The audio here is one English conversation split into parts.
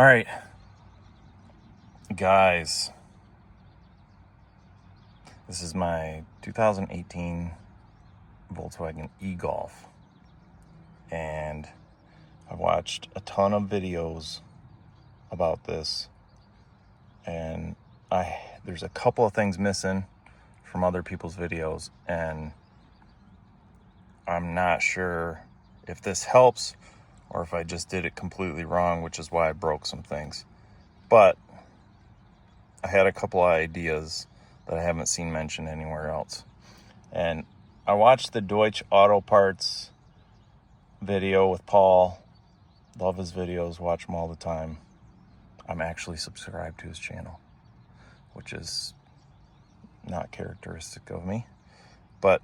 All right, guys, this is my 2018 Volkswagen e-Golf, and I watched a ton of videos about this, and there's a couple of things missing from other people's videos, and I'm not sure if this helps or if I just did it completely wrong, which is why I broke some things. But I had a couple of ideas that I haven't seen mentioned anywhere else. And I watched the Deutsch Auto Parts video with Paul. Love his videos, watch them all the time. I'm actually subscribed to his channel, which is not characteristic of me. But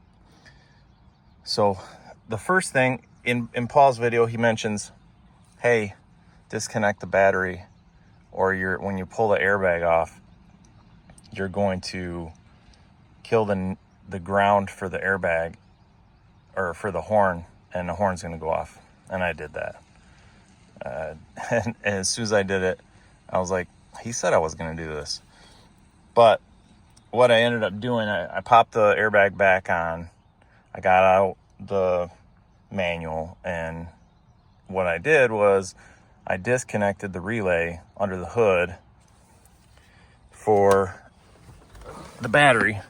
so the first thing in Paul's video, he mentions, hey, disconnect the battery, or when you pull the airbag off, you're going to kill the ground for the airbag or for the horn, and the horn's going to go off. And I did that. And as soon as I did it, I was like, he said I was going to do this. But what I ended up doing, I popped the airbag back on. I got out the manual, and what I did was I disconnected the relay under the hood for the battery,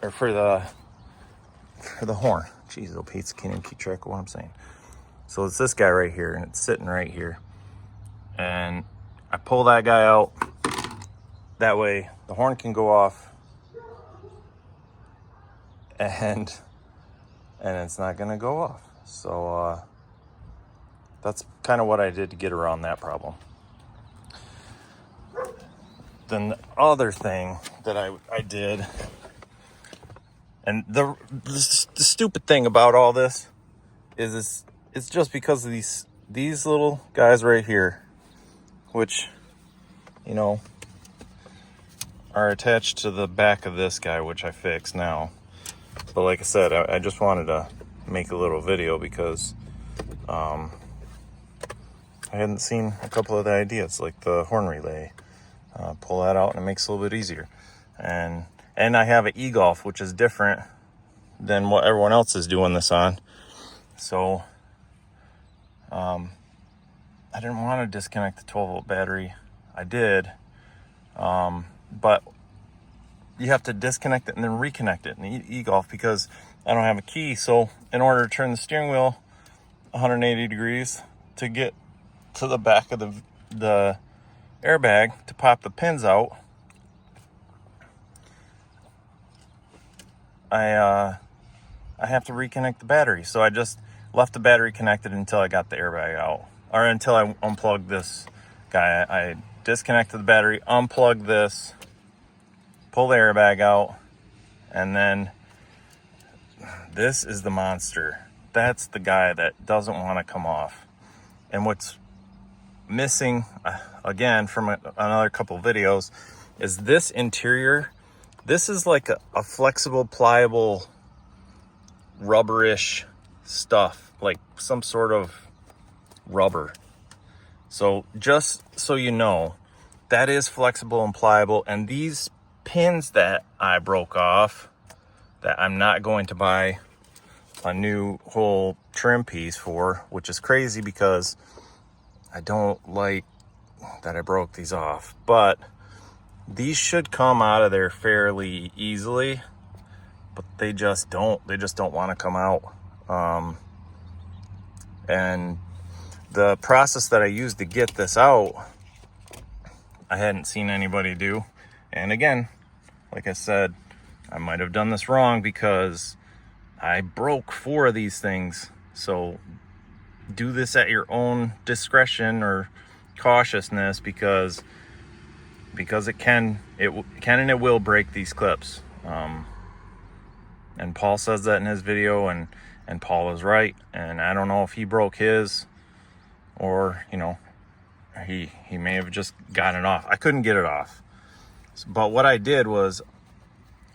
or for the horn. Jeez, little Pete's can't even keep track of what I'm saying. So it's this guy right here, and it's sitting right here, and I pull that guy out. That way the horn can go off, and it's not gonna go off. So that's kind of what I did to get around that problem. Then the other thing that I did, and the stupid thing about all this is it's just because of these little guys right here, which, you know, are attached to the back of this guy, which I fixed now. But like I said, I just wanted to make a little video because I hadn't seen a couple of the ideas, like the horn relay. Pull that out and it makes it a little bit easier. And I have an e-Golf, which is different than what everyone else is doing this on. So I didn't want to disconnect the 12-volt battery. I did, but you have to disconnect it and then reconnect it in the e-Golf because I don't have a key. So in order to turn the steering wheel 180 degrees to get to the back of the airbag to pop the pins out, I have to reconnect the battery. So I just left the battery connected until I got the airbag out, or until I unplugged this guy. I disconnected the battery, unplugged this, pull the airbag out, and then this is the monster. That's the guy that doesn't want to come off. And what's missing, again, from another couple videos, is this interior. This is like a flexible, pliable, rubberish stuff, like some sort of rubber. So just so you know, that is flexible and pliable. And these pins that I broke off, that I'm not going to buy a new whole trim piece for, which is crazy because I don't like that I broke these off, but these should come out of there fairly easily, but they just don't want to come out. And the process that I used to get this out, I hadn't seen anybody do. And again, like I said, I might have done this wrong because I broke 4 of these things. So do this at your own discretion or cautiousness, because it can and it will break these clips. And Paul says that in his video, and Paul is right. And I don't know if he broke his, or, you know, he may have just gotten it off. I couldn't get it off. But what I did was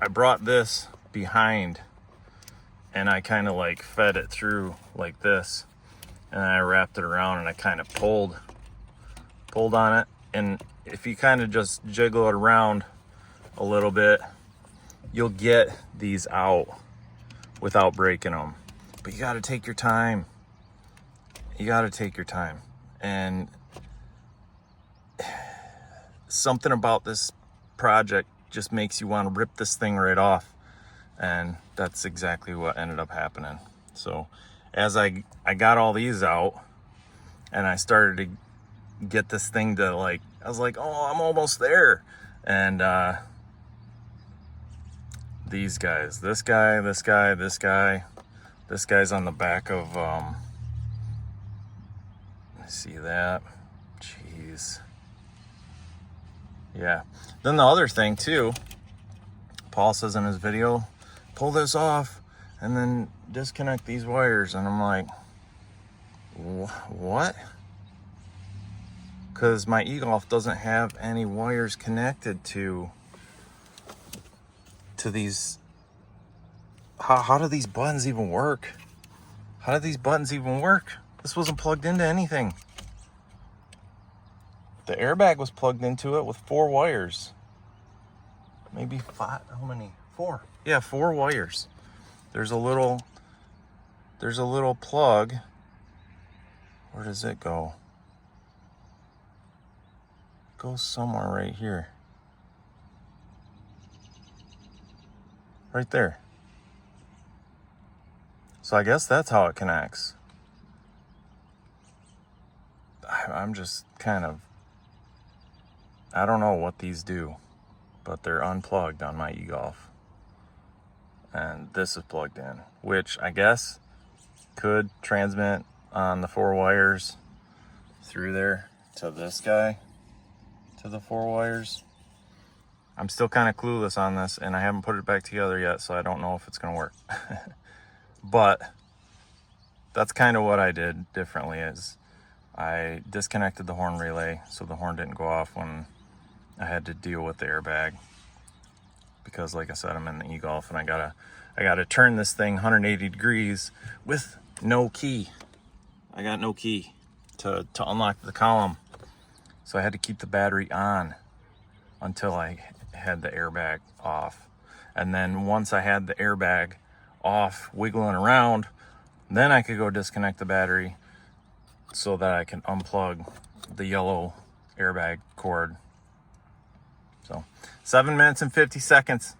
I brought this behind, and I kind of like fed it through like this, and I wrapped it around, and I kind of pulled pulled on it, and if you kind of just jiggle it around a little bit, you'll get these out without breaking them. But you got to take your time. You got to take your time. And something about this project just makes you want to rip this thing right off. And that's exactly what ended up happening. So as I got all these out and I started to get this thing to, like, I was like, oh, I'm almost there. And these guys, this guy's on the back of, see that? Jeez. Yeah. Then the other thing too, Paul says in his video, pull this off and then disconnect these wires. And I'm like, what? Because my e-golf doesn't have any wires connected to these. How do these buttons even work? How do these buttons even work? This wasn't plugged into anything. The airbag was plugged into it with 4 wires. Maybe 5, how many? 4. Yeah, 4 wires. There's a little plug. Where does it go? It goes somewhere right here. Right there. So I guess that's how it connects. I'm just kind of, I don't know what these do, but they're unplugged on my e-golf. And this is plugged in, which I guess could transmit on the 4 wires through there to this guy, to the 4 wires. I'm still kind of clueless on this, and I haven't put it back together yet, so I don't know if it's going to work. But that's kind of what I did differently, is I disconnected the horn relay so the horn didn't go off when I had to deal with the airbag. Because like I said, I'm in the e-golf and I gotta turn this thing 180 degrees with no key. I got no key to unlock the column. So I had to keep the battery on until I had the airbag off. And then once I had the airbag off, wiggling around, then I could go disconnect the battery so that I can unplug the yellow airbag cord. So 7 minutes and 50 seconds.